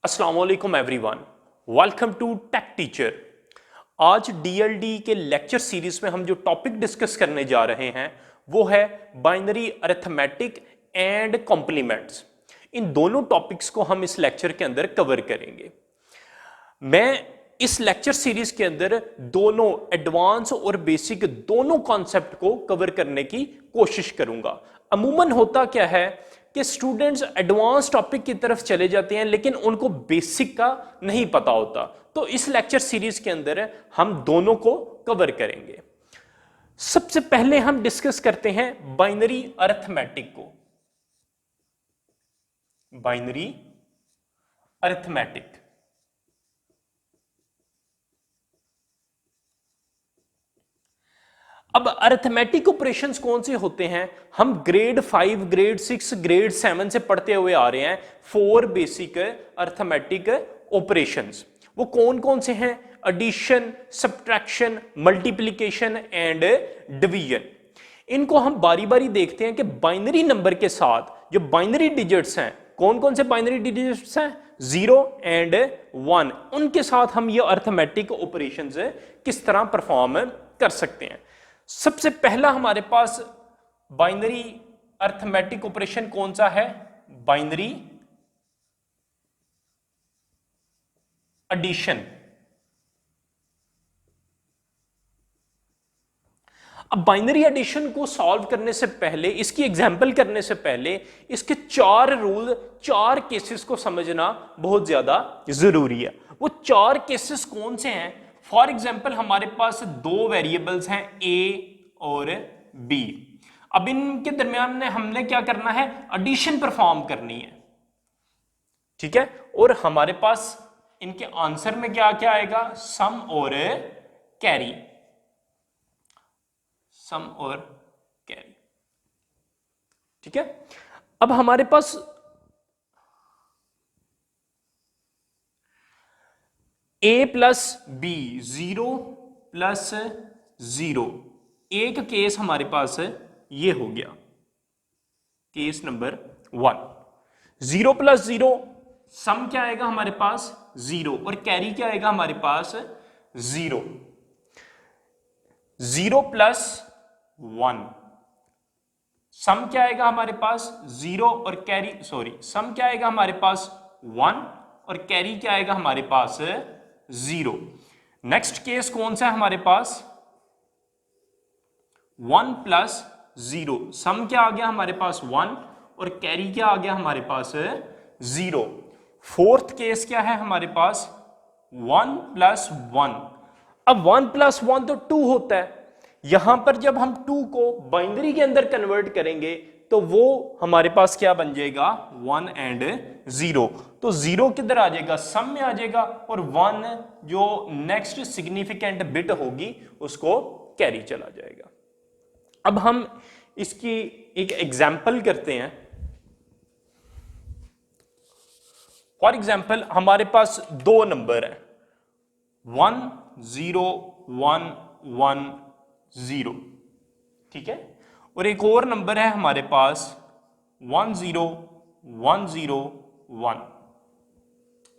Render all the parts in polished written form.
अस्सलाम वालेकुम everyone, welcome to tech teacher. आज डीएलडी के लेक्चर सीरीज में हम जो टॉपिक डिस्कस करने जा रहे हैं वो है बाइनरी अरिथमेटिक एंड कॉम्प्लीमेंट्स। इन दोनों टॉपिक्स को हम इस लेक्चर के अंदर कवर करेंगे। मैं इस लेक्चर सीरीज के अंदर दोनों एडवांस और बेसिक दोनों कॉन्सेप्ट को कवर करने की कोशिश करूंगा। अमूमन होता क्या है कि स्टूडेंट्स एडवांस टॉपिक की तरफ चले जाते हैं लेकिन उनको बेसिक का नहीं पता होता, तो इस लेक्चर सीरीज के अंदर हम दोनों को कवर करेंगे। सबसे पहले हम डिस्कस करते हैं बाइनरी अरिथमेटिक को। बाइनरी अरिथमेटिक, अब अरिथमेटिक ऑपरेशंस कौन से होते हैं? हम ग्रेड 5, ग्रेड 6, ग्रेड 7 से पढ़ते हुए आ रहे हैं 4 बेसिक अरिथमेटिक ऑपरेशंस। वो कौन कौन से हैं? Addition, subtraction, multiplication and division. इनको हम बारी बारी देखते हैं कि बाइनरी नंबर के साथ जो बाइनरी डिजिट्स हैं, कौन कौन से बाइनरी डिजिट्स हैं? 0 एंड 1, उनके साथ हम ये अरिथमेटिक ऑपरेशंस किस तरह परफॉर्म कर सकते हैं। सबसे पहला हमारे पास बाइनरी अरिथमेटिक ऑपरेशन कौन सा है? Binary addition. अब बाइनरी एडिशन को सॉल्व करने से पहले, इसकी एग्जाम्पल करने से पहले इसके 4 रूल, 4 केसेस को समझना बहुत ज्यादा जरूरी है। वो 4 केसेस कौन से हैं? फॉर एग्जाम्पल हमारे पास 2 वेरिएबल्स हैं ए और बी। अब इनके दरमियान में हमने क्या करना है? एडिशन परफॉर्म करनी है, ठीक है। और हमारे पास इनके आंसर में क्या क्या आएगा? सम और कैरी, सम और कैरी, ठीक है। अब हमारे पास a प्लस बी, 0 प्लस 0, एक केस हमारे पास ये हो गया, केस नंबर 1। 0 प्लस 0, सम क्या आएगा हमारे पास? 0, और कैरी क्या आएगा हमारे पास? 0। 0 प्लस 1, सम क्या आएगा हमारे पास? 0 और कैरी, सॉरी, सम क्या आएगा हमारे पास? 1 और कैरी क्या आएगा हमारे पास? 0। नेक्स्ट केस कौन सा है हमारे पास? 1 प्लस 0, सम क्या आ गया हमारे पास? 1 और कैरी क्या आ गया हमारे पास? 0। फोर्थ केस क्या है हमारे पास? 1 प्लस 1। अब 1 प्लस 1 तो 2 होता है। यहां पर जब हम 2 को बाइनरी के अंदर कन्वर्ट करेंगे तो वो हमारे पास क्या बन जाएगा? 1 एंड 0। तो 0 किधर आ जाएगा? सम में आ जाएगा, और 1 जो नेक्स्ट सिग्निफिकेंट बिट होगी उसको कैरी चला जाएगा। अब हम इसकी एक एग्जाम्पल करते हैं। फॉर एग्जाम्पल हमारे पास 2 नंबर है, 1 0 1 1 0, ठीक है। और एक और नंबर है हमारे पास 1 0 1 0 1,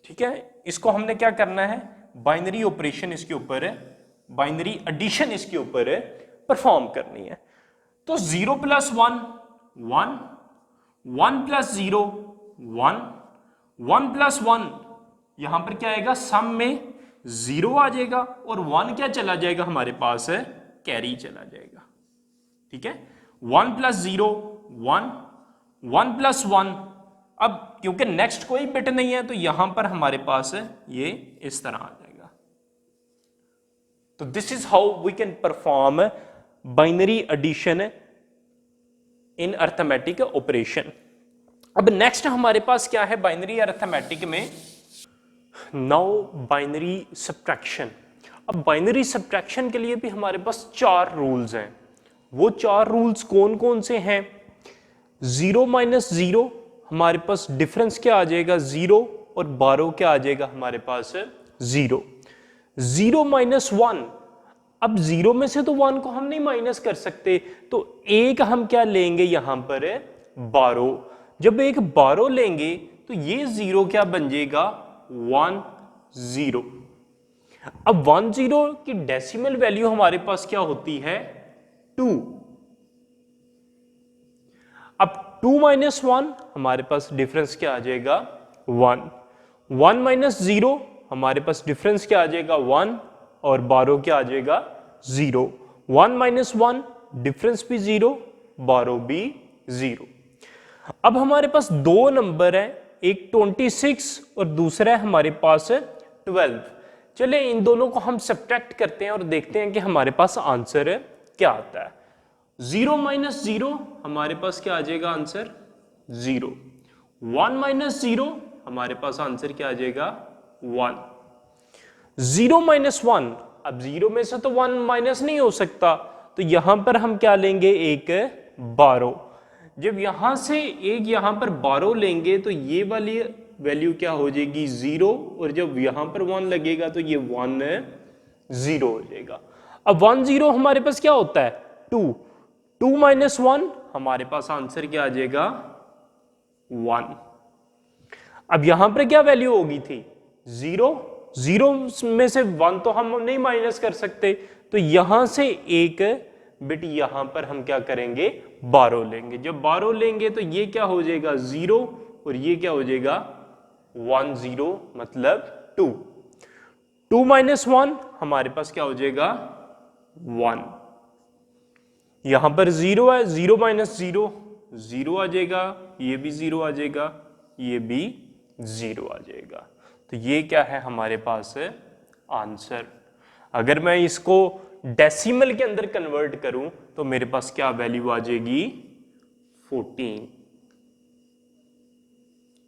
ठीक है। इसको हमने क्या करना है? बाइनरी ऑपरेशन इसके ऊपर, बाइनरी एडिशन इसके ऊपर परफॉर्म करनी है। तो 0 प्लस 1 1, 1 प्लस 0 1, 1 प्लस 1, यहां पर क्या आएगा? सम में 0 आ जाएगा और 1 क्या चला जाएगा हमारे पास? कैरी चला जाएगा, ठीक है। 1 प्लस 0 1, 1 प्लस 1, अब क्योंकि नेक्स्ट कोई बिट नहीं है तो यहां पर हमारे पास ये इस तरह आ जाएगा। तो this is how we can perform binary addition in arithmetic operation. अब नेक्स्ट हमारे पास क्या है बाइनरी अरिथमेटिक में? Now binary subtraction. अब बाइनरी सब्ट्रैक्शन के लिए भी हमारे पास 4 रूल्स हैं। वो 4 रूल्स कौन कौन से हैं? 0 माइनस 0, हमारे पास डिफरेंस क्या आ जाएगा? 0, और 12 क्या आ जाएगा हमारे पास? 0। 0 माइनस 1, अब 0 में से तो 1 को हम नहीं माइनस कर सकते, तो एक हम क्या लेंगे यहां पर? 12। जब एक 12 लेंगे तो ये 0 क्या बन जाएगा? 1 0। अब 1 0 की डेसिमल वैल्यू हमारे पास क्या होती है 2। अब 2 माइनस 1 हमारे पास डिफरेंस क्या आ जाएगा 1। 1 माइनस 0 हमारे पास डिफरेंस क्या आ जाएगा 1 और 12 क्या आ जाएगा 0। 1 माइनस 1 डिफरेंस भी 0, 12 भी 0। अब हमारे पास दो नंबर है, एक 26 और दूसरा है हमारे पास 12। चले इन दोनों को हम सब्ट्रैक्ट करते हैं और देखते हैं कि हमारे पास आंसर क्या आता है। 0 माइनस 0 हमारे पास क्या आ जाएगा आंसर 0। 1 माइनस 0 हमारे पास आंसर क्या आ जाएगा 1। 0 माइनस 1, अब 0 में से तो 1 माइनस नहीं हो सकता, तो यहां पर हम क्या लेंगे एक 12। जब यहां से एक यहां पर 12 लेंगे तो ये वाली वैल्यू क्या हो जाएगी 0, और जब यहां पर 1 लगेगा तो ये 1 0 हो जाएगा। अब 1 0 हमारे पास क्या होता है 2। 2 माइनस 1 हमारे पास आंसर क्या आ जाएगा 1। अब यहां पर क्या वैल्यू होगी थी 0। 0 में से 1 तो हम नहीं माइनस कर सकते, तो यहां से एक बिट यहां पर हम क्या करेंगे 12 लेंगे। जब 12 लेंगे तो ये क्या हो जाएगा 0 और ये क्या हो जाएगा 1 0 मतलब 2। 2 माइनस 1 हमारे पास क्या हो जाएगा 1। यहां पर 0 है, 0 माइनस 0 0 आ जाएगा, ये भी 0 आ जाएगा, ये भी 0 आ जाएगा। तो ये क्या है हमारे पास आंसर। अगर मैं इसको डेसिमल के अंदर कन्वर्ट करूं तो मेरे पास क्या वैल्यू आ जाएगी 14।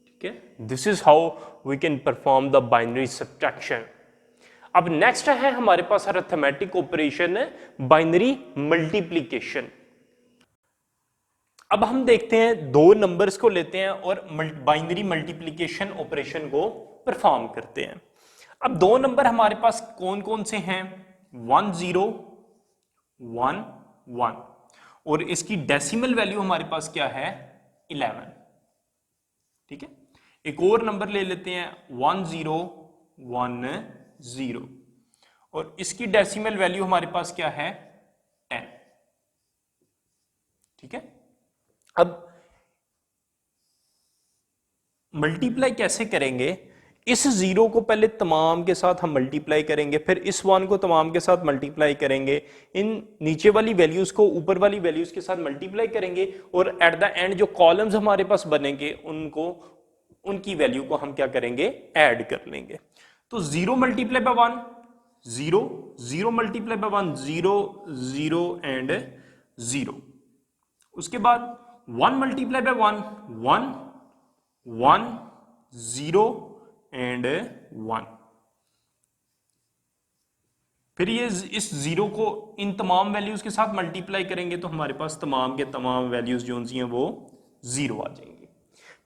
ठीक है, this is how we can perform the binary subtraction. अब नेक्स्ट है हमारे पास अरिथमेटिक ऑपरेशन बाइनरी मल्टीप्लिकेशन। अब हम देखते हैं दो नंबर्स को लेते हैं और बाइनरी मल्टीप्लिकेशन ऑपरेशन को परफॉर्म करते हैं। अब दो नंबर हमारे पास कौन कौन से हैं 1 0 1 1, और इसकी डेसिमल वैल्यू हमारे पास क्या है 11। ठीक है, एक और नंबर ले लेते हैं 1 0 1 0, और इसकी डेसिमल वैल्यू हमारे पास क्या है 10। ठीक है, अब मल्टीप्लाई कैसे करेंगे, इस जीरो को पहले तमाम के साथ हम मल्टीप्लाई करेंगे, फिर इस वन को तमाम के साथ मल्टीप्लाई करेंगे, इन नीचे वाली वैल्यूज को ऊपर वाली वैल्यूज के साथ मल्टीप्लाई करेंगे, और एट द एंड जो कॉलम्स हमारे पास बनेंगे उनको उनकी वैल्यू को हम क्या करेंगे ऐड कर लेंगे। तो 0 multiply by 1 0, 0 multiply by 1 0 0 and 0। उसके बाद 1 मल्टीप्लाई बाय 1 1 1 0 एंड 1। फिर ये इस जीरो को इन तमाम वैल्यूज के साथ मल्टीप्लाई करेंगे तो हमारे पास तमाम के तमाम वैल्यूज जो हैं वो 0 आ जाएंगे।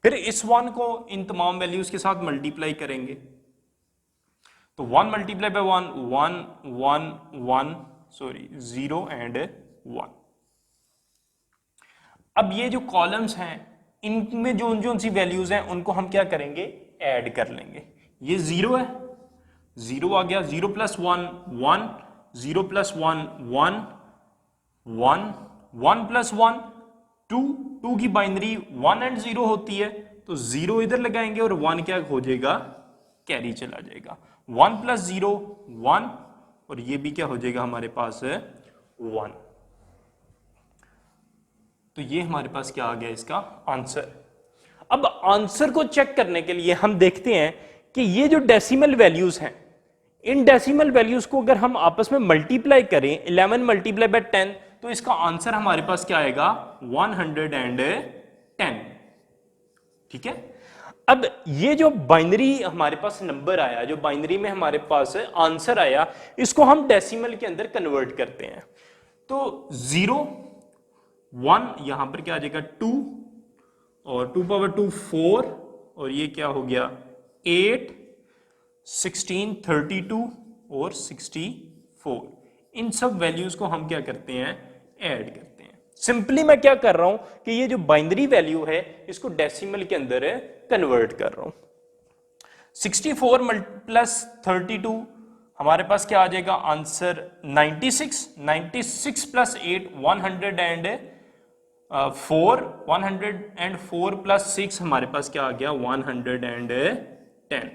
फिर इस 1 को इन तमाम वैल्यूज के साथ मल्टीप्लाई करेंगे तो 1 मल्टीप्लाई बाय 1 1 1 1 सॉरी 0 एंड 1। अब ये जो कॉलम्स हैं इनमें जो जो सी वैल्यूज हैं उनको हम क्या करेंगे ऐड कर लेंगे। ये 0 है, 0 आ गया, 0 प्लस 1 1, 0 प्लस 1 1 1 1 प्लस 1 2, 2 की बाइनरी 1 एंड 0 होती है तो 0 इधर लगाएंगे और 1 क्या हो जाएगा कैरी चला जाएगा। 1 प्लस 0 1, और ये भी क्या हो जाएगा हमारे पास 1। तो ये हमारे पास क्या आ गया इसका आंसर। अब आंसर को चेक करने के लिए हम देखते हैं कि ये जो डेसिमल वैल्यूज हैं इन डेसिमल वैल्यूज को अगर हम आपस में मल्टीप्लाई करें 11 मल्टीप्लाई बाय 10 तो इसका आंसर हमारे पास क्या आएगा 110। ठीक है, अब ये जो बाइनरी हमारे पास नंबर आया, जो बाइनरी में हमारे पास आंसर आया, इसको हम डेसिमल के अंदर कन्वर्ट करते हैं। तो 0 1 यहां पर क्या आ जाएगा 2, और 2 पावर 2 4, और ये क्या हो गया 8 16 32 और 64। इन सब वैल्यूज को हम क्या करते हैं ऐड करते हैं। सिंपली मैं क्या कर रहा हूं कि ये जो बाइनरी वैल्यू है इसको डेसिमल के अंदर कन्वर्ट कर रहा हूं। 64 प्लस 32 हमारे पास क्या आ जाएगा आंसर 96। 96 प्लस 8 104 प्लस 6 हमारे पास क्या आ गया 110।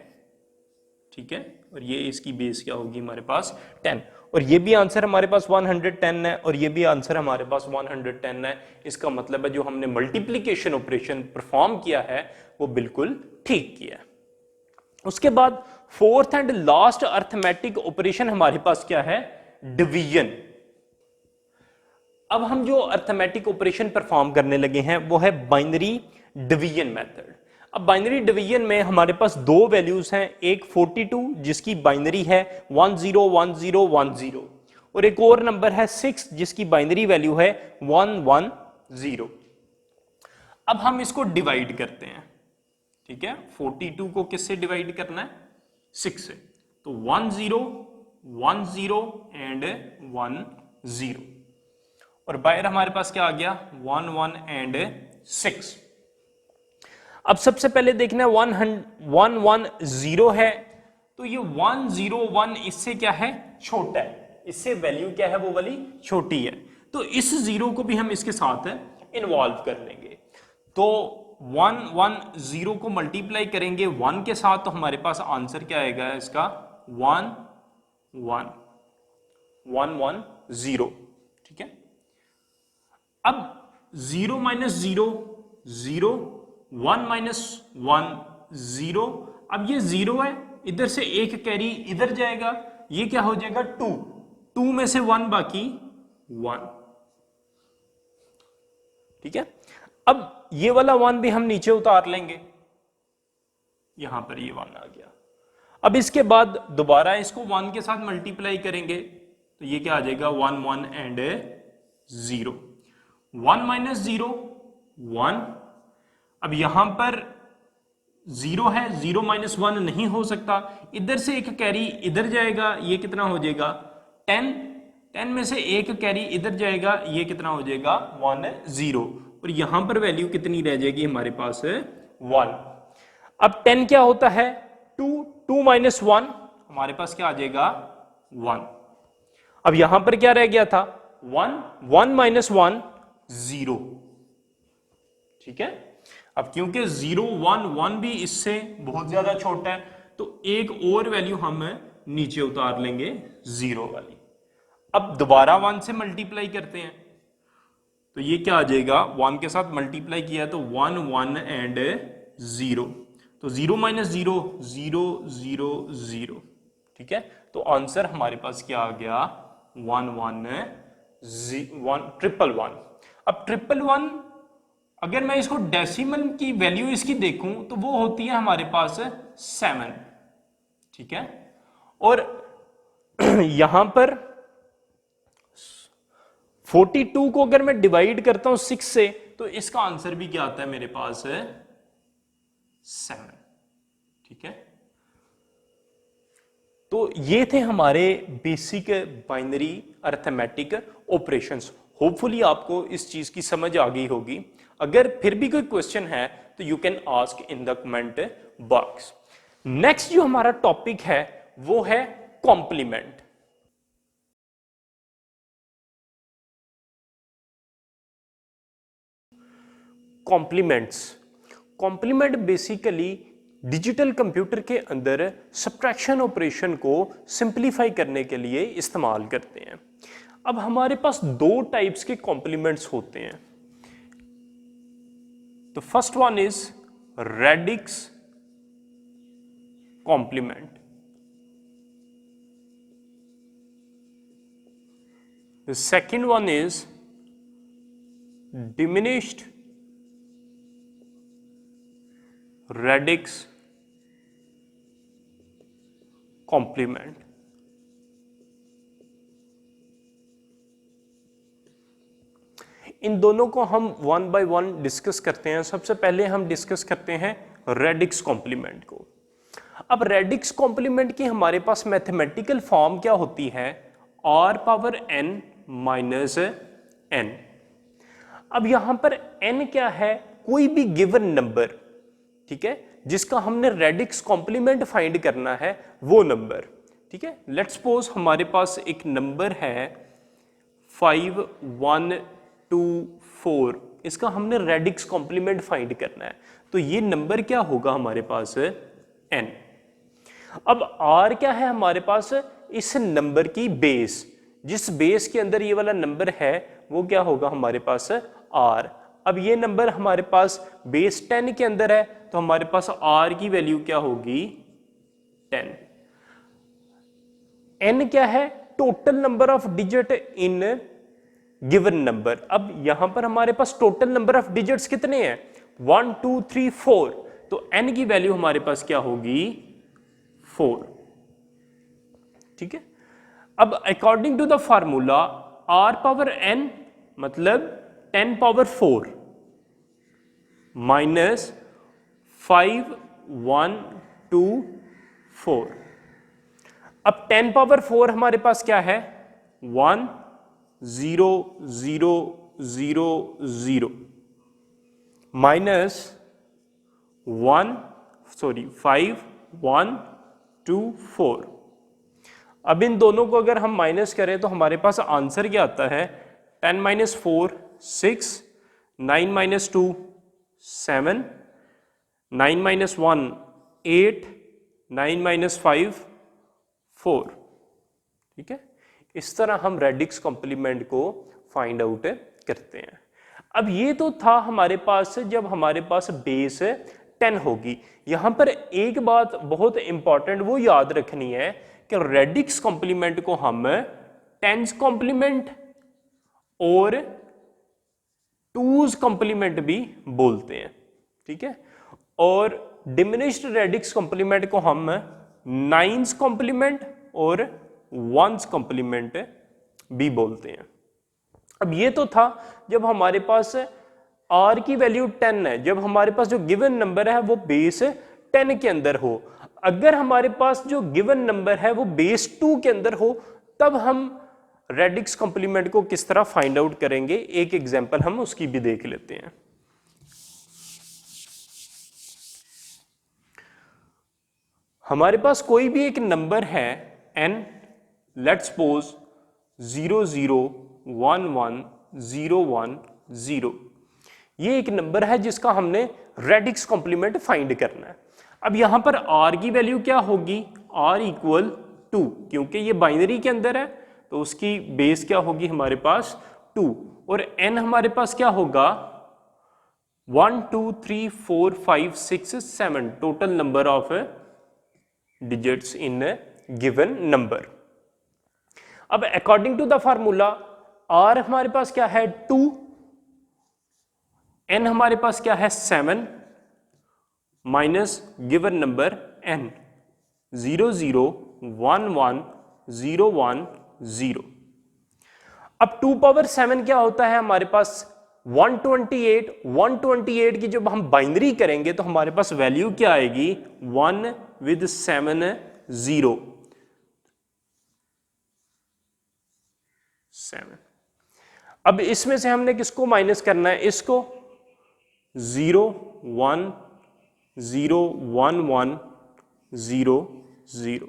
ठीक है, और ये इसकी बेस क्या होगी हमारे पास 10, और ये भी आंसर हमारे पास 110 है, और ये भी आंसर हमारे पास 110 है। इसका मतलब है जो हमने मल्टीप्लिकेशन ऑपरेशन परफॉर्म किया है वो बिल्कुल ठीक किया है। उसके बाद fourth and last arithmetic operation हमारे पास क्या है, डिवीजन। अब हम जो अर्थमेटिक ऑपरेशन परफॉर्म करने लगे हैं वो है बाइनरी डिवीजन मेथड। अब बाइनरी डिवीजन में हमारे पास दो वैल्यूज हैं, एक 42 जिसकी बाइनरी है 101010 और एक और नंबर है 6 जिसकी बाइनरी वैल्यू है 110। अब हम इसको डिवाइड करते हैं। ठीक है, 42 को किससे डिवाइड करना है, 6 से, तो 10 10 एंड 10 और बाहर हमारे पास क्या आ गया 11 एंड 6। अब सबसे पहले देखना है 110 है, तो ये 101 इससे क्या है छोटा है, इससे वैल्यू क्या है वो वाली छोटी है, तो इस जीरो को भी हम इसके साथ इन्वॉल्व कर लेंगे। तो 110 को मल्टीप्लाई करेंगे 1 के साथ, तो हमारे पास आंसर क्या आएगा इसका 110। ठीक है, अब 0 माइनस 0 0, 1 माइनस 1 0। अब ये 0 है, इधर से एक कैरी इधर जाएगा, ये क्या हो जाएगा 2, 2 में से 1 बाकी 1। ठीक है, अब ये वाला 1 भी हम नीचे उतार लेंगे, यहां पर ये 1 आ गया। अब इसके बाद दोबारा इसको 1 के साथ मल्टीप्लाई करेंगे तो ये क्या आ जाएगा 1 1 एंड 0। 1 माइनस 0 1। अब यहां पर 0 है, 0 माइनस 1 नहीं हो सकता, इधर से एक कैरी इधर जाएगा, ये कितना हो जाएगा 10, 10 में से एक कैरी इधर जाएगा, ये कितना हो जाएगा 10 और यहां पर वैल्यू कितनी रह जाएगी हमारे पास 1। अब 10 क्या होता है 2, 2 माइनस 1 हमारे पास क्या आ जाएगा 1। अब यहां पर क्या रह गया था 1, 1 माइनस 1 0। ठीक है, अब क्योंकि 0 1 1 भी इससे बहुत ज्यादा छोटा है, तो एक और वैल्यू हम नीचे उतार लेंगे 0 वाली। अब दोबारा 1 से मल्टीप्लाई करते हैं तो ये क्या आ जाएगा 1 के साथ मल्टीप्लाई किया तो 1 1 एंड 0, तो 0 माइनस 0 0 0 0। ठीक है, तो आंसर हमारे पास क्या आ गया 1 1 1 1 अब 1 अगर मैं इसको डेसिमल की वैल्यू इसकी देखूं तो वो होती है हमारे पास 7। ठीक है, और यहां पर 42 को अगर मैं डिवाइड करता हूं 6 से तो इसका आंसर भी क्या आता है मेरे पास 7। ठीक है, तो ये थे हमारे basic binary arithmetic operations. Hopefully आपको इस चीज की समझ आ गई होगी। अगर फिर भी कोई क्वेश्चन है तो you can ask in the comment box. Next जो हमारा टॉपिक है वो है complement. Complement basically digital computer के अंदर सब्ट्रैक्शन ऑपरेशन को सिंपलीफाई करने के लिए इस्तेमाल करते हैं। अब हमारे पास दो टाइप्स के कॉम्प्लीमेंट्स होते हैं। The first one is radix complement. The second one is diminished radix complement. इन दोनों को हम वन बाय वन डिस्कस करते हैं। सबसे पहले हम डिस्कस करते हैं रेडिक्स कॉम्प्लीमेंट को। अब रेडिक्स कॉम्प्लीमेंट की हमारे पास मैथमेटिकल फॉर्म क्या होती है r power n minus n। अब यहां पर n क्या है कोई भी गिवन नंबर, ठीक है, जिसका हमने रेडिक्स कॉम्प्लीमेंट फाइंड करना है वो नंबर। ठीक है, लेट्स सपोज हमारे पास एक नंबर है 5124, इसका हमने रेडिक्स कॉम्प्लीमेंट फाइंड करना है, तो ये नंबर क्या होगा हमारे पास n। अब r क्या है हमारे पास, इस नंबर की बेस, जिस बेस के अंदर ये वाला नंबर है वो क्या होगा हमारे पास r। अब ये नंबर हमारे पास बेस 10 के अंदर है, तो हमारे पास r की वैल्यू क्या होगी 10। n क्या है, total number of digit in given number. अब यहां पर हमारे पास टोटल नंबर ऑफ डिजिट्स कितने हैं 1 2 3 4, तो n की वैल्यू हमारे पास क्या होगी 4। ठीक है, अब according to the formula r power n मतलब 10 पावर 4 माइनस 5 1 2 4। अब 10 पावर 4 हमारे पास क्या है 1 0 0 0 0 माइनस 5 1 2 4। अब इन दोनों को अगर हम माइनस करें तो हमारे पास आंसर क्या आता है 10 माइनस 4 6, 9 माइनस 2 7, 9 माइनस 1 8, 9 माइनस 5 4। ठीक है, इस तरह हम रेडिक्स कॉम्प्लीमेंट को फाइंड आउट करते हैं। अब ये तो था हमारे पास जब हमारे पास बेस 10 होगी। यहां पर एक बात बहुत इंपॉर्टेंट वो याद रखनी है कि रेडिक्स कॉम्प्लीमेंट को हम टेंस कॉम्प्लीमेंट और टूज कॉम्प्लीमेंट भी बोलते हैं। ठीक है, और डिमिनिश्ड रेडिक्स कॉम्प्लीमेंट को हम नाइन्स कॉम्प्लीमेंट और वंस कॉम्प्लीमेंट भी बोलते हैं। अब ये तो था जब हमारे पास r की वैल्यू 10 है, जब हमारे पास जो गिवन नंबर है वो बेस 10 के अंदर हो। अगर हमारे पास जो गिवन नंबर है वो बेस 2 के अंदर हो, तब हम रेडिक्स कॉम्प्लीमेंट को किस तरह फाइंड आउट करेंगे, एक एग्जांपल हम उसकी भी देख लेते हैं। हमारे पास कोई भी एक नंबर है n, लेट्स सपोज 0 0 1 1 0 1 0। ये एक नंबर है जिसका हमने रेडिक्स कॉम्प्लीमेंट फाइंड करना है। अब यहां पर r की वैल्यू क्या होगी r इक्वल 2, क्योंकि ये बाइनरी के अंदर है तो उसकी बेस क्या होगी हमारे पास 2, और n हमारे पास क्या होगा 1 2 3 4 5 6 7, total number of digits in given number. अब according to the formula r हमारे पास क्या है 2, n हमारे पास क्या है 7 माइनस गिवन नंबर n 0 0 1 1 0 1 0। अब 2 पावर 7 क्या होता है हमारे पास 128। 128 की जब हम बाइनरी करेंगे तो हमारे पास वैल्यू क्या आएगी 1 विद 7 0 7। अब इसमें से हमने किसको माइनस करना है, इसको 0 1 0 1 1 0 0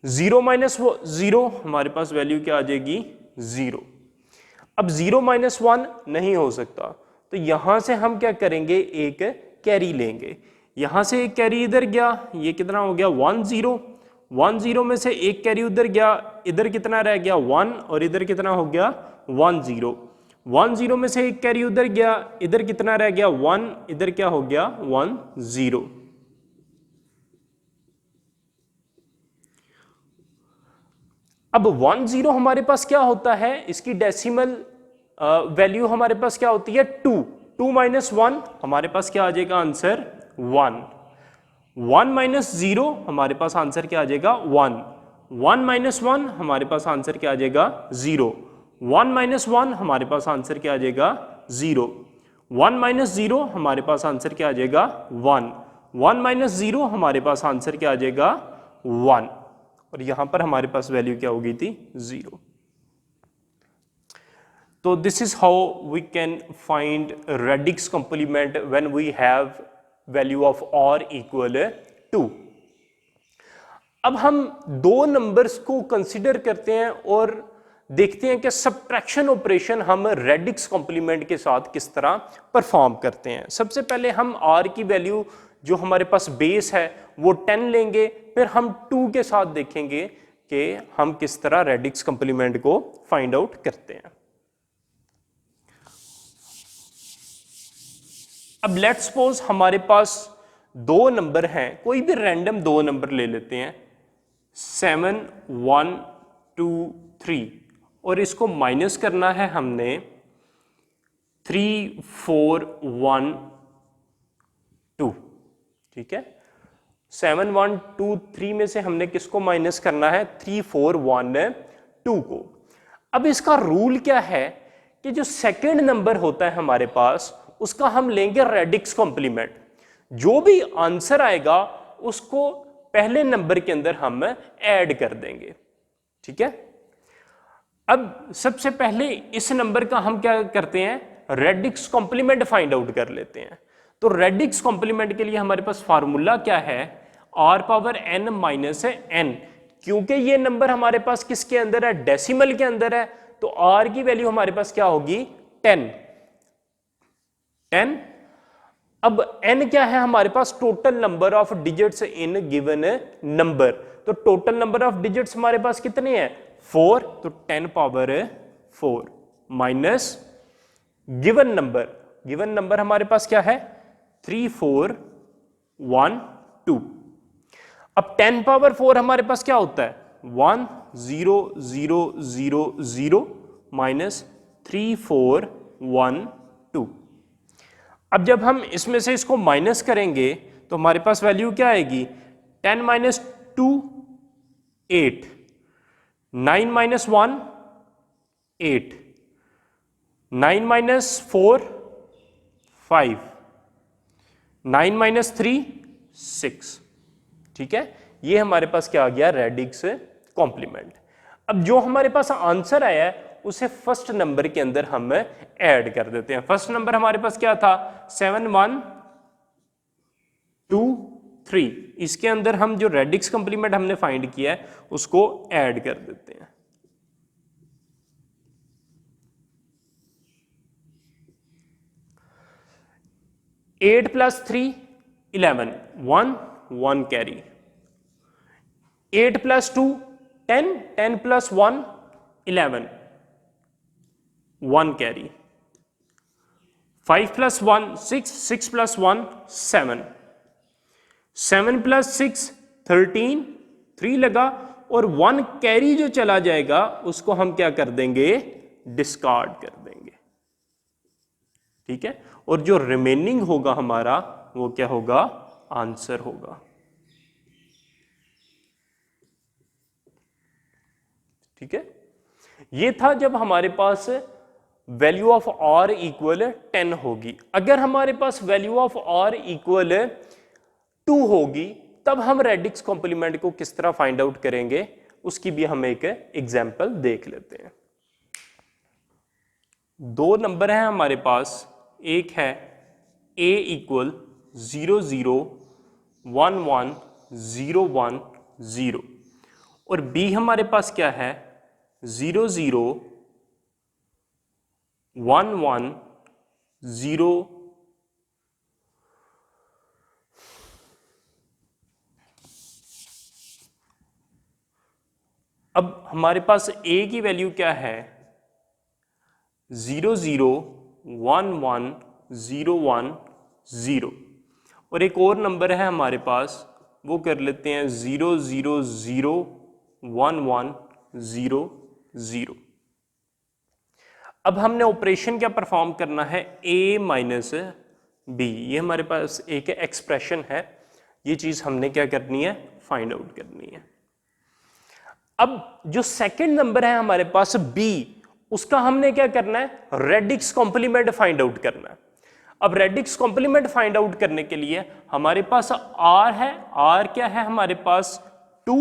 0 माइनस 0 हमारे पास वैल्यू क्या आ जाएगी 0। अब 0 माइनस 1 नहीं हो सकता, तो यहां से हम क्या करेंगे एक कैरी लेंगे। यहां से एक कैरी इधर गया, ये कितना हो गया 1 0। 1 0 में से एक कैरी उधर गया, इधर कितना रह गया 1, और इधर कितना हो गया 1 0। 1 0 में से एक कैरी उधर गया, इधर कितना रह गया 1, इधर क्या हो गया 1 0। अब 1 0 हमारे पास क्या होता है, इसकी डेसिमल वैल्यू हमारे पास क्या होती है 2। 2 माइनस 1 हमारे पास क्या आ जाएगा आंसर 1। 1 माइनस 0 हमारे पास आंसर क्या आ जाएगा 1। 1 माइनस 1 हमारे पास आंसर क्या आ जाएगा 0। 1 माइनस 1 हमारे पास आंसर क्या आ जाएगा 0। 1 माइनस 0 हमारे पास आंसर क्या आ जाएगा 1। 1 माइनस 0 हमारे पास आंसर क्या आ जाएगा 1, और यहां पर हमारे पास वैल्यू क्या हो गई थी 0। तो this is how we can find radix complement when we have value of r equal 2। अब हम दो नंबर्स को कंसिडर करते हैं और देखते हैं कि सब्ट्रैक्शन ऑपरेशन हम रेडिक्स कॉम्प्लीमेंट के साथ किस तरह परफॉर्म करते हैं। सबसे पहले हम r की वैल्यू जो हमारे पास बेस है वो 10 लेंगे, फिर हम 2 के साथ देखेंगे कि हम किस तरह रेडिक्स कॉम्प्लीमेंट को फाइंड आउट करते हैं। अब लेट्स सपोज हमारे पास दो नंबर हैं, कोई भी रैंडम दो नंबर ले लेते हैं 7 1 2 3 और इसको माइनस करना है हमने 3 4 1 2। ठीक है, 7 1 2 3 में से हमने किसको माइनस करना है 3 4 1 2 को। अब इसका रूल क्या है कि जो सेकंड नंबर होता है हमारे पास उसका हम लेंगे रेडिक्स कॉम्प्लीमेंट, जो भी आंसर आएगा उसको पहले नंबर के अंदर हम ऐड कर देंगे। ठीक है, अब सबसे पहले इस नंबर का हम क्या करते हैं रेडिक्स कॉम्प्लीमेंट फाइंड आउट कर लेते हैं। तो रेडिक्स कॉम्प्लीमेंट के लिए हमारे पास फार्मूला क्या है r power n minus n। क्योंकि ये नंबर हमारे पास किसके अंदर है डेसिमल के अंदर है, तो r की वैल्यू हमारे पास क्या होगी 10। अब n क्या है हमारे पास total number of digits in given number. तो टोटल नंबर ऑफ डिजिट्स हमारे पास कितने हैं 4, तो 10 पावर 4 माइनस गिवन नंबर हमारे पास क्या है 3 4 1 2। अब 10 पावर 4 हमारे पास क्या होता है 1 0 0 0 0 माइनस 3 4 1 2। अब जब हम इसमें से इसको माइनस करेंगे तो हमारे पास वैल्यू क्या आएगी 10 माइनस 2 8, 9 माइनस 1 8, 9 माइनस 4 5, 9 माइनस 3 6। ठीक है, ये हमारे पास क्या आ गया रेडिक्स कॉम्प्लीमेंट। अब जो हमारे पास आंसर आया है उसे फर्स्ट नंबर के अंदर हम ऐड कर देते हैं। फर्स्ट नंबर हमारे पास क्या था 7 1 2 3, इसके अंदर हम जो रेडिक्स कॉम्प्लीमेंट हमने फाइंड किया है उसको ऐड कर देते हैं। Eight plus 3 11 1 1 carry, 8 plus 2 10 10 plus 1 11 1 carry, 5 plus 1 6 6 plus 1 7, 7 plus 6 13 3 लगा और 1 कैरी जो चला जाएगा उसको हम क्या कर देंगे डिस्कार्ड कर देंगे। ठीक है, और जो रिमेनिंग होगा हमारा वो क्या होगा आंसर होगा। ठीक है, ये था जब हमारे पास वैल्यू ऑफ r इक्वल 10 होगी। अगर हमारे पास वैल्यू ऑफ r इक्वल 2 होगी तब हम रेडिक्स कॉम्प्लीमेंट को किस तरह फाइंड आउट करेंगे उसकी भी हम एक एग्जांपल देख लेते हैं। दो नंबर है हमारे पास, एक है a इक्वल 0 0 1 1 0 1 0 और b हमारे पास क्या है 0 0 1 1 0 अब हमारे पास a की वैल्यू क्या है 0 0 1 1 0 1 0 और एक और नंबर है हमारे पास वो कर लेते हैं 0 0 0 1 1 0 0। अब हमने ऑपरेशन क्या परफॉर्म करना है a माइनस बी, ये हमारे पास एक एक्सप्रेशन है, ये चीज हमने क्या करनी है फाइंड आउट करनी है। अब जो सेकंड नंबर है हमारे पास b, उसका हमने क्या करना है रेडिक्स कॉम्प्लीमेंट फाइंड आउट करना है। अब रेडिक्स कॉम्प्लीमेंट फाइंड आउट करने के लिए हमारे पास r है, r क्या है हमारे पास 2,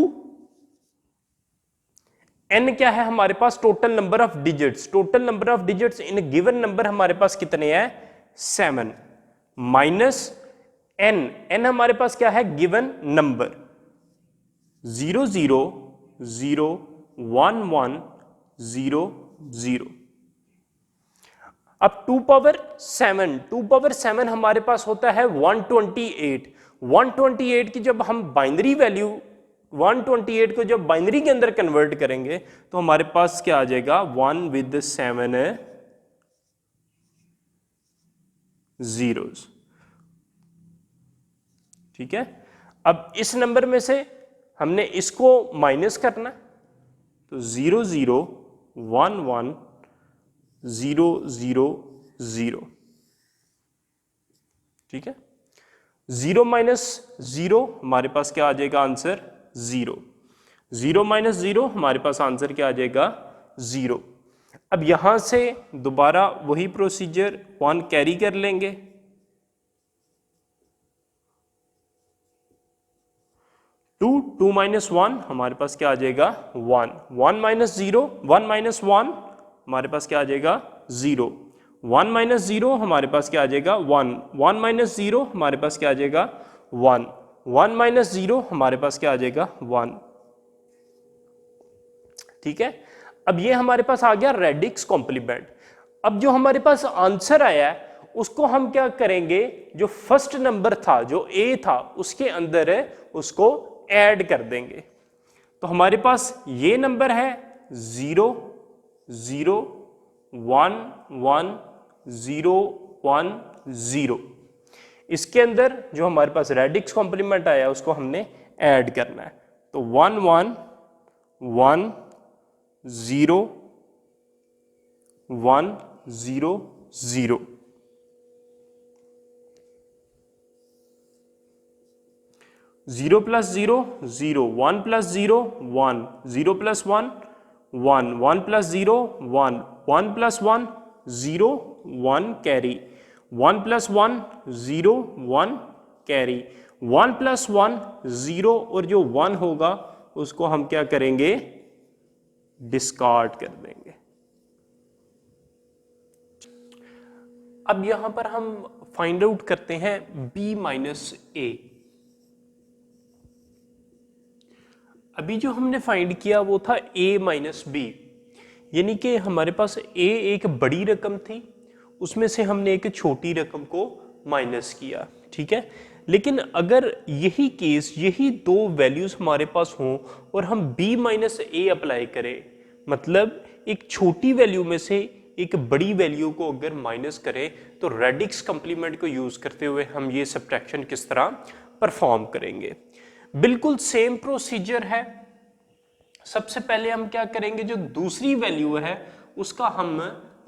n क्या है हमारे पास? Total number of digits. Total number of digits in given number हमारे पास कितने हैं? 7 माइनस n। n हमारे पास क्या है? Given number 0 0 0 1 1 0 0। अब 2 पावर 7 हमारे पास होता है 128। 128 की जब हम बाइनरी वैल्यू 128 को जब बाइनरी के अंदर कन्वर्ट करेंगे तो हमारे पास क्या आ जाएगा? 1 विद 7 zeros। ठीक है, अब इस नंबर में से हमने इसको माइनस करना, तो 0 0 1 1 0 0 0। ठीक है, 0 माइनस 0 हमारे पास क्या आ जाएगा? आंसर 0। 0 माइनस 0 हमारे पास आंसर क्या आ जाएगा? 0। अब यहां से दोबारा वही प्रोसीजर 1 कैरी कर लेंगे, 2 माइनस 1 हमारे पास क्या आ जाएगा? 1। 1 माइनस 0 1 माइनस 1 हमारे पास क्या आ जाएगा? 0। 1 माइनस 0 हमारे पास क्या आ जाएगा? 1। 1 माइनस 0 हमारे पास क्या आ जाएगा? 1। 1 माइनस 0 हमारे पास क्या आ जाएगा? 1। ठीक है, अब ये हमारे पास आ गया रेडिक्स कॉम्प्लीमेंट। अब जो हमारे पास आंसर आया है उसको हम क्या करेंगे? जो फर्स्ट नंबर था, जो ए था, उसके अंदर है उसको ऐड कर देंगे। तो हमारे पास ये नंबर है 0 0 1 1 0 1 0। इसके अंदर जो हमारे पास रेडिक्स कॉम्प्लीमेंट आया उसको हमने ऐड करना है। तो 1 1 1 0 1 0 0। Zero plus zero zero, 1 plus zero 1, 0 plus 1 1, 1 plus zero 1, 1 plus 1 0 1 carry, 1 plus 1 0 1 carry, 1 plus 1 0 और जो 1 होगा उसको हम क्या करेंगे? डिस्कार्ड कर देंगे। अब यहां पर हम फाइंड आउट करते हैं b माइनस ए। अभी जो हमने फाइंड किया वो था a माइनस बी, यानी कि हमारे पास a एक बड़ी रकम थी, उसमें से हमने एक छोटी रकम को माइनस किया। ठीक है, लेकिन अगर यही केस, यही दो वैल्यूज हमारे पास हों और हम b माइनस ए अप्लाई करें, मतलब एक छोटी वैल्यू में से एक बड़ी वैल्यू को अगर माइनस करें, तो रेडिक्स कॉम्प्लीमेंट को यूज करते हुए हम ये सब्ट्रैक्शन किस तरह परफॉर्म करेंगे? बिल्कुल सेम प्रोसीजर है। सबसे पहले हम क्या करेंगे? जो दूसरी वैल्यू है उसका हम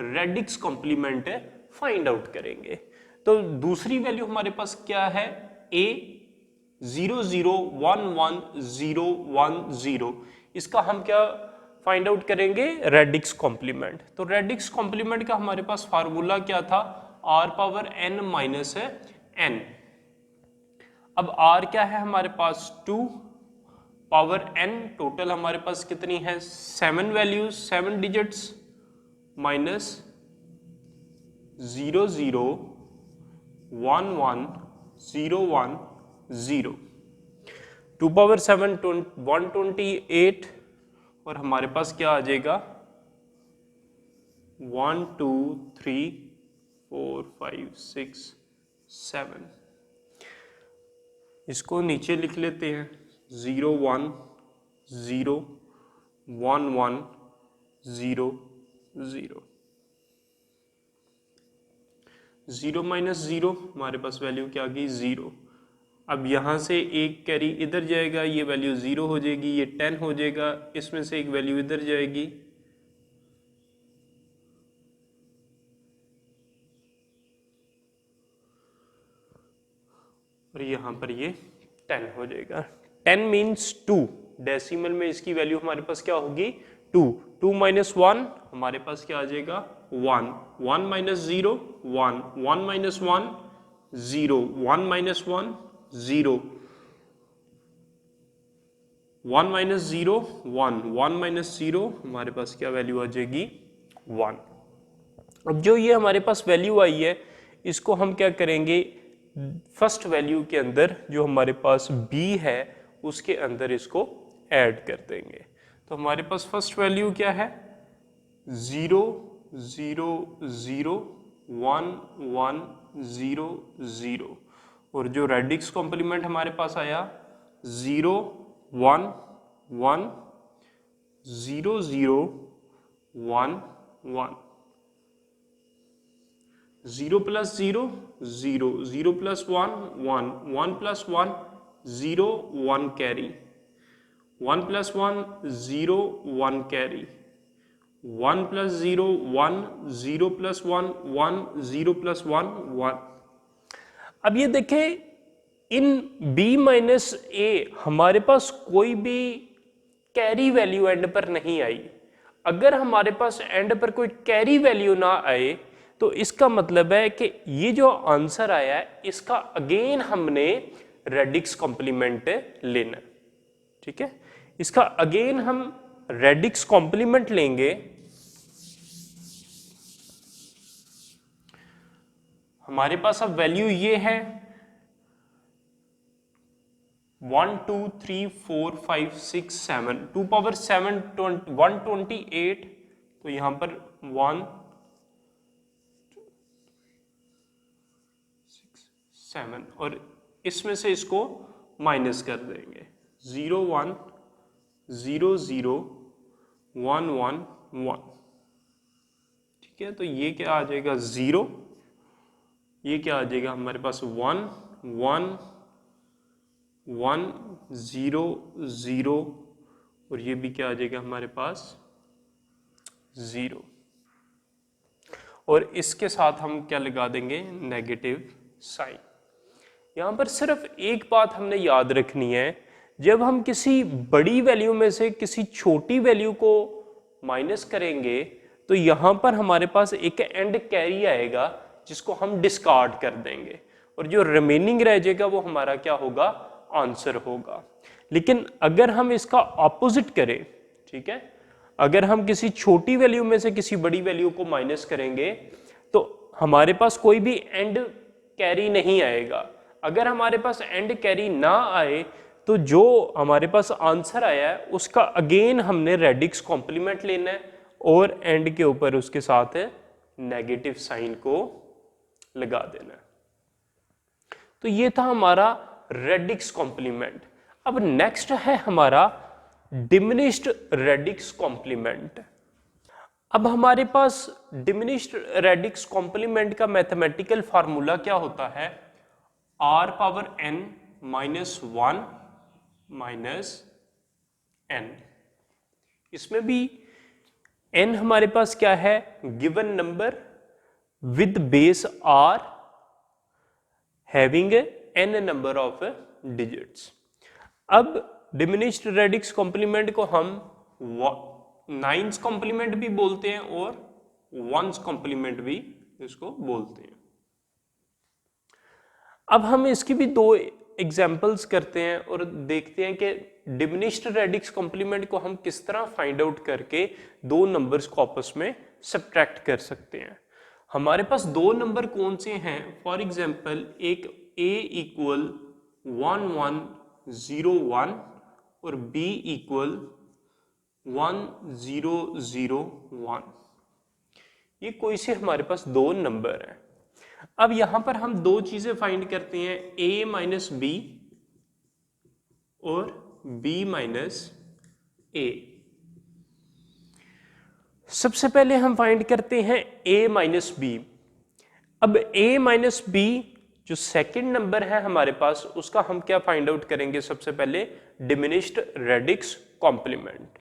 रेडिक्स कॉम्प्लीमेंट फाइंड आउट करेंगे। तो दूसरी वैल्यू हमारे पास क्या है? a 0 0 1 1 0 1 0। इसका हम क्या फाइंड आउट करेंगे? Radix complement. तो रेडिक्स कॉम्प्लीमेंट का हमारे पास फार्मूला क्या था? r power n minus n। अब r क्या है हमारे पास? 2 पावर n। टोटल हमारे पास कितनी है? 7 वैल्यूज, 7 डिजिट्स, माइनस 0 0 1 1 0 1 0। 2 पावर 7 128 और हमारे पास क्या आ जाएगा? 1 2 3 4 5 6 7। इसको नीचे लिख लेते हैं। 0 1 0 1 1 0 0। 0 माइनस 0 हमारे पास वैल्यू क्या आ गई? 0। अब यहाँ से एक कैरी इधर जाएगा, ये वैल्यू 0 हो जाएगी, ये 10 हो जाएगा, इसमें से एक वैल्यू इधर जाएगी, और यहाँ पर ये 10 हो जाएगा। 10 मीन्स 2। डेसिमल में इसकी वैल्यू हमारे पास क्या होगी? 2। 2 माइनस 1 हमारे पास क्या आ जाएगा? 1। 1 minus 0 1, 1 minus 1 0, 1 minus 1 0, 1 minus 0 1, 1 minus 0 हमारे पास क्या वैल्यू आ जाएगी 1। अब जो ये हमारे पास वैल्यू आई है इसको हम क्या करेंगे, फर्स्ट वैल्यू के अंदर जो हमारे पास b है उसके अंदर इसको ऐड कर देंगे। तो हमारे पास फर्स्ट वैल्यू क्या है 0 0 0 1 1 0 0 और जो रेडिक्स कॉम्प्लीमेंट हमारे पास आया 0 1 1 0 0 1 1 0 plus 0 0 0 plus 1 1 1 plus 1 0 1 carry 1 plus 1 0 1 carry 1 plus 0 1 0 plus 1 1 0 plus 1 1। अब ये देखें इन b माइनस ए हमारे पास कोई भी कैरी वैल्यू एंड पर नहीं आई। अगर हमारे पास एंड पर कोई कैरी वैल्यू ना आए तो इसका मतलब है कि ये जो आंसर आया है इसका अगेन हमने रेडिक्स कॉम्प्लीमेंट लेना, ठीक है। इसका अगेन हम रेडिक्स कॉम्प्लीमेंट लेंगे। हमारे पास अब वैल्यू ये है 1 2 3 4 5 6 7 2 पावर 7 128। तो यहां पर 1 7 और इसमें से इसको माइनस कर देंगे 0 1 0 0 1 1 1, ठीक है। तो ये क्या आ जाएगा 0, ये क्या आ जाएगा हमारे पास 1 1 1 0 0 और ये भी क्या आ जाएगा हमारे पास 0। और इसके साथ हम क्या लगा देंगे नेगेटिव साइन। यहां पर सिर्फ एक बात हमने याद रखनी है, जब हम किसी बड़ी वैल्यू में से किसी छोटी वैल्यू को माइनस करेंगे तो यहां पर हमारे पास एक एंड कैरी आएगा जिसको हम डिस्कार्ड कर देंगे और जो रिमेनिंग रह जाएगा वो हमारा क्या होगा आंसर होगा। लेकिन अगर हम इसका ऑपोजिट करें, ठीक है, अगर हम किसी छोटी वैल्यू में से किसी बड़ी वैल्यू को माइनस करेंगे तो हमारे पास कोई भी एंड कैरी नहीं आएगा। अगर हमारे पास एंड कैरी ना आए तो जो हमारे पास आंसर आया है उसका अगेन हमने रेडिक्स कॉम्प्लीमेंट लेना है और एंड के ऊपर उसके साथ नेगेटिव साइन को लगा देना है। तो ये था हमारा रेडिक्स कॉम्प्लीमेंट। अब नेक्स्ट है हमारा डिमिनिश्ड रेडिक्स कॉम्प्लीमेंट। अब हमारे पास डिमिनिश्ड रेडिक्स कॉम्प्लीमेंट का मैथमेटिकल फार्मूला क्या होता है r power n minus 1 minus n। इसमें भी n हमारे पास क्या है given number with base r having n number of digits. अब डिमिनिश्ड रेडिक्स कॉम्प्लीमेंट को हम नाइन्स कॉम्प्लीमेंट भी बोलते हैं और वंस कॉम्प्लीमेंट भी इसको बोलते हैं। अब हम इसकी भी दो एग्जाम्पल्स करते हैं और देखते हैं कि डिमिनिश्ड रेडिक्स कॉम्प्लीमेंट को हम किस तरह फाइंड आउट करके दो नंबर्स को आपस में सब्ट्रैक्ट कर सकते हैं। हमारे पास दो नंबर कौन से हैं, फॉर एग्जाम्पल एक a इक्वल 1 1 0 1 और b इक्वल 1 0 0 1। ये कोई से हमारे पास दो नंबर हैं। अब यहां पर हम दो चीजें फाइंड करते हैं a माइनस बी और b माइनस ए। सबसे पहले हम फाइंड करते हैं a माइनस बी। अब a माइनस बी जो सेकंड नंबर है हमारे पास उसका हम क्या फाइंड आउट करेंगे, सबसे पहले डिमिनिश्ड रेडिक्स कॉम्प्लीमेंट।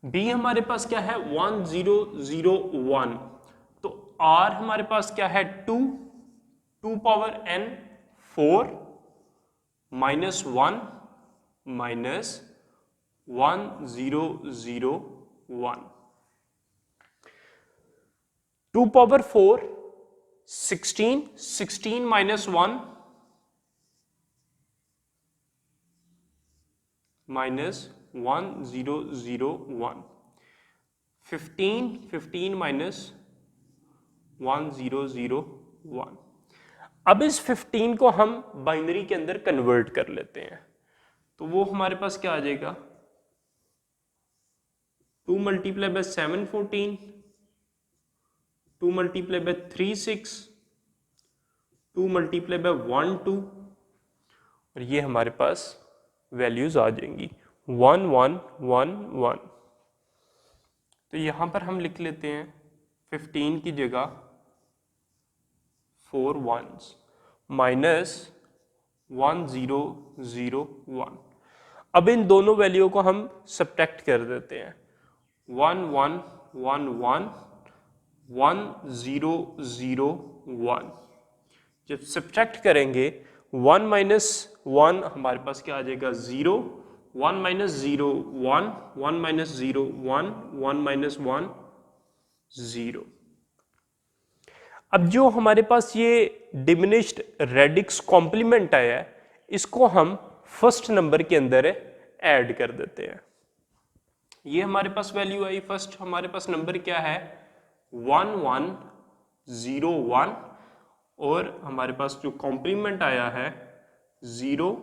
b हमारे पास क्या है 1 0 0 1, तो r हमारे पास क्या है 2 2 power n 4 minus 1 minus 1 0 0 1, 2 power 4 16 16 minus 1 minus 1001, 15 minus 1001। अब इस 15 को हम बाइनरी के अंदर कन्वर्ट कर लेते हैं, तो वो हमारे पास क्या आ जाएगा, 2 multiply by 7 14, 2 multiply by 3 6, 2 multiply by 1 2, और ये हमारे पास वैल्यूज आ जाएंगी 1 1 1 1। तो यहां पर हम लिख लेते हैं 15 की जगह 4 1s माइनस 1001। अब इन दोनों वैल्यू को हम सब्ट्रैक्ट कर देते हैं, 1 1 1 1 1 0 0 1। जब सब्ट्रैक्ट करेंगे 1 माइनस 1 हमारे पास क्या आ जाएगा 0, 1 माइनस 0 1, 1 माइनस 0 1, 1 माइनस 1 0। अब जो हमारे पास ये डिमिनिश्ड रेडिक्स कॉम्प्लीमेंट आया है, इसको हम फर्स्ट नंबर के अंदर ऐड कर देते हैं। ये हमारे पास वैल्यू आई, फर्स्ट हमारे पास नंबर क्या है 1 1 0 1, और हमारे पास जो कॉम्प्लीमेंट आया है 0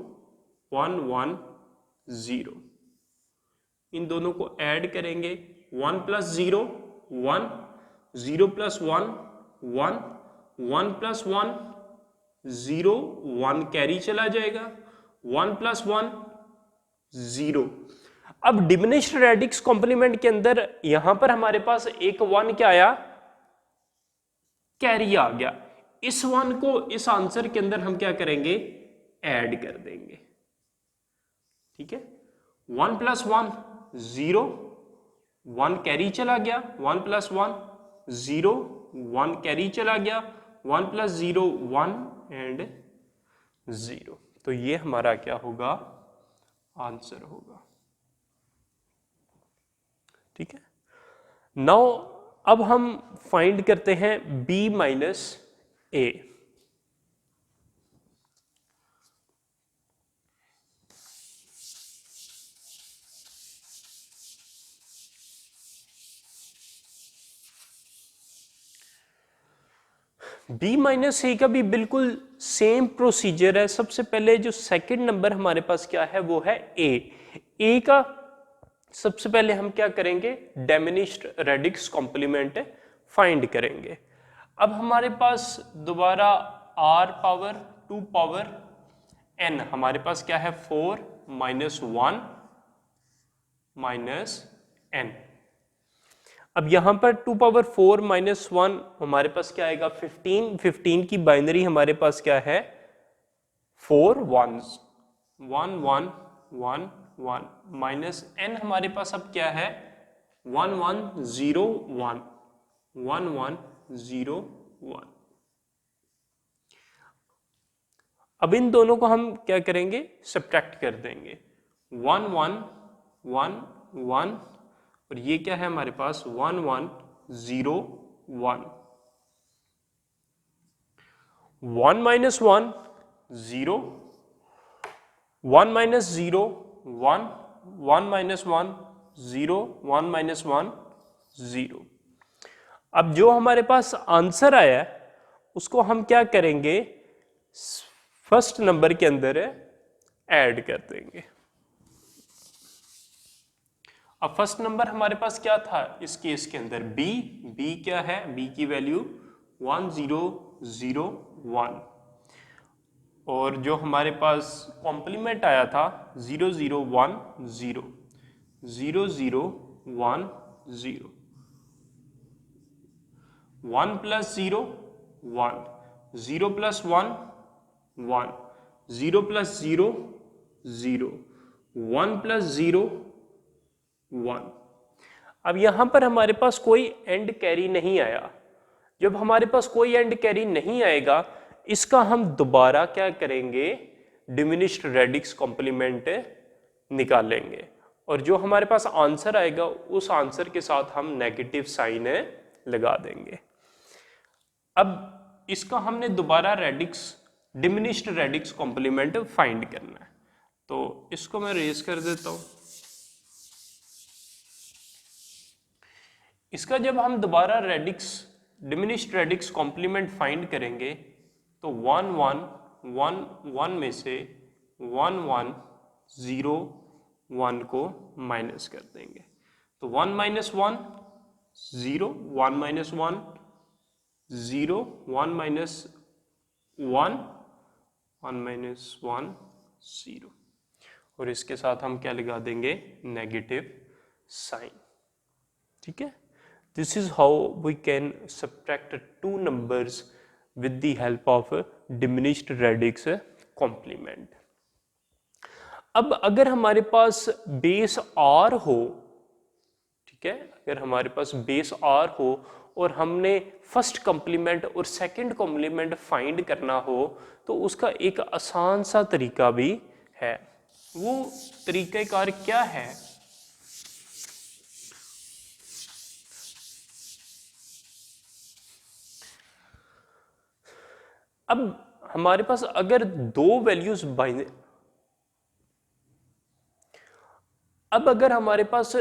1 1 0। इन दोनों को ऐड करेंगे, 1 प्लस 0 1, 0 प्लस 1 1, 1 प्लस 1 0, 1 कैरी चला जाएगा, 1 प्लस 1 0। अब डिमिनिश्ड रेडिक्स कॉम्प्लीमेंट के अंदर यहां पर हमारे पास एक 1 क्या आया, कैरी आ गया। इस 1 को इस आंसर के अंदर हम क्या करेंगे, ऐड कर देंगे। ठीक है, 1 प्लस 1 0, 1 कैरी चला गया, 1 प्लस 1 0, 1 कैरी चला गया, 1 प्लस 0 1 एंड 0। तो ये हमारा क्या होगा, आंसर होगा। ठीक है, नाउ अब हम फाइंड करते हैं b माइनस ए। b माइनस ए का भी बिल्कुल सेम प्रोसीजर है। सबसे पहले जो सेकंड नंबर हमारे पास क्या है वो है ए का सबसे पहले हम क्या करेंगे, डिमिनिश्ड रेडिक्स कॉम्प्लीमेंट फाइंड करेंगे। अब हमारे पास दोबारा r पावर 2 पावर n हमारे पास क्या है 4 माइनस 1 माइनस n। अब यहां पर 2 पावर 4 माइनस 1 हमारे पास क्या आएगा 15, 15 की बाइनरी हमारे पास क्या है 4 1s, 1 1 1 1 माइनस n हमारे पास अब क्या है 1 1 0 1, 1 1 0 1। अब इन दोनों को हम क्या करेंगे, सब्ट्रैक्ट कर देंगे, 1 1 1 1, और ये क्या है हमारे पास 1 1 0 1, 1 माइनस 1 0, 1 माइनस 0 1, 1 माइनस 1 0, 1 माइनस 1 0। अब जो हमारे पास आंसर आया है उसको हम क्या करेंगे, फर्स्ट नंबर के अंदर ऐड कर देंगे। अब फर्स्ट नंबर हमारे पास क्या था इस केस के अंदर b क्या है, b की वैल्यू 1 0 0 1, और जो हमारे पास कॉम्प्लीमेंट आया था 0 0 1 0, 0 0 1 0, 1 प्लस 0 1, 0 प्लस 1 1, 0 प्लस 0 0, 1 प्लस 0 1। अब यहां पर हमारे पास कोई एंड कैरी नहीं आया। जब हमारे पास कोई एंड कैरी नहीं आएगा, इसका हम दोबारा क्या करेंगे, डिमिनिश्ड रेडिक्स कॉम्प्लीमेंट निकालेंगे, और जो हमारे पास आंसर आएगा उस आंसर के साथ हम नेगेटिव साइन लगा देंगे। अब इसका हमने दोबारा radix diminished radix complement find करना है। तो इसको मैं रेज कर देता हूं। इसका जब हम दोबारा radix diminished radix complement find करेंगे तो 1 1 1 1 में से 1 1 0 1 को माइनस कर देंगे, तो 1 माइनस 1 0, 1 माइनस 1 0, 1 माइनस 1 1 माइनस 1 0, और इसके साथ हम क्या लगा देंगे, नेगेटिव साइन। ठीक है, this is how we can subtract two numbers with the help of diminished radix complement. अब अगर हमारे पास बेस आर हो, ठीक है, अगर हमारे पास बेस आर हो और हमने फर्स्ट कॉम्प्लीमेंट और सेकंड कॉम्प्लीमेंट फाइंड करना हो, तो उसका एक आसान सा तरीका भी है। वो तरीक़ाकार क्या है? अब हमारे पास अगर दो वैल्यूज अब अगर हमारे पास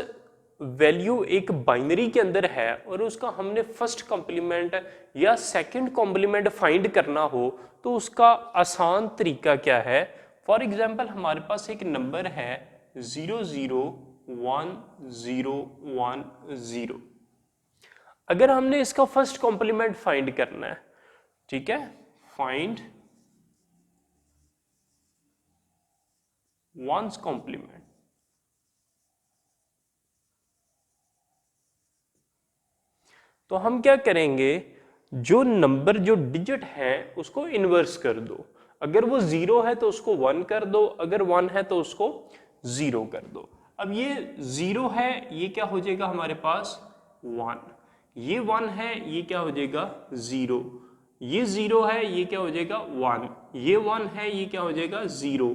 वैल्यू एक बाइनरी के अंदर है और उसका हमने फर्स्ट कॉम्प्लीमेंट या सेकंड कॉम्प्लीमेंट फाइंड करना हो, तो उसका आसान तरीका क्या है? फॉर एग्जांपल हमारे पास एक नंबर है 0 0 1 0 1 0। अगर हमने इसका फर्स्ट कॉम्प्लीमेंट फाइंड करना है, ठीक है, फाइंड वंस कॉम्प्लीमेंट, तो हम क्या करेंगे, जो नंबर जो डिजिट है उसको इन्वर्स कर दो। अगर वो 0 है तो उसको 1 कर दो, अगर 1 है तो उसको 0 कर दो। अब ये 0 है, ये क्या हो जाएगा हमारे पास 1, ये 1 है, ये क्या हो जाएगा 0, ये 0 है, ये क्या हो जाएगा 1, ये 1 है, ये क्या हो जाएगा 0,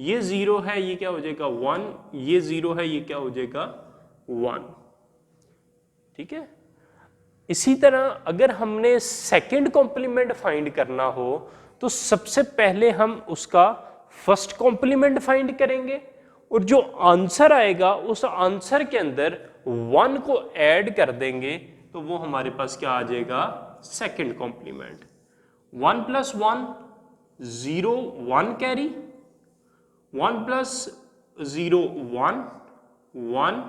ये 0 है, ये क्या हो जाएगा 1, ये 0 है, ये क्या हो जाएगा 1। ठीक है, इसी तरह अगर हमने सेकंड कॉम्प्लीमेंट फाइंड करना हो, तो सबसे पहले हम उसका फर्स्ट कॉम्प्लीमेंट फाइंड करेंगे और जो आंसर आएगा उस आंसर के अंदर 1 को ऐड कर देंगे, तो वो हमारे पास क्या आ जाएगा, second complement. 1 plus 1 0 1 carry, 1 plus 0 1 1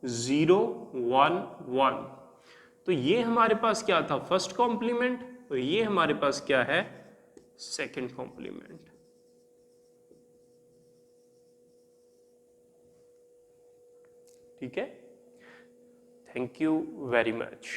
0 1 1, तो ये हमारे पास क्या था, फर्स्ट कॉम्प्लीमेंट, और ये हमारे पास क्या है, सेकंड कॉम्प्लीमेंट। ठीक है, थैंक यू वेरी मच।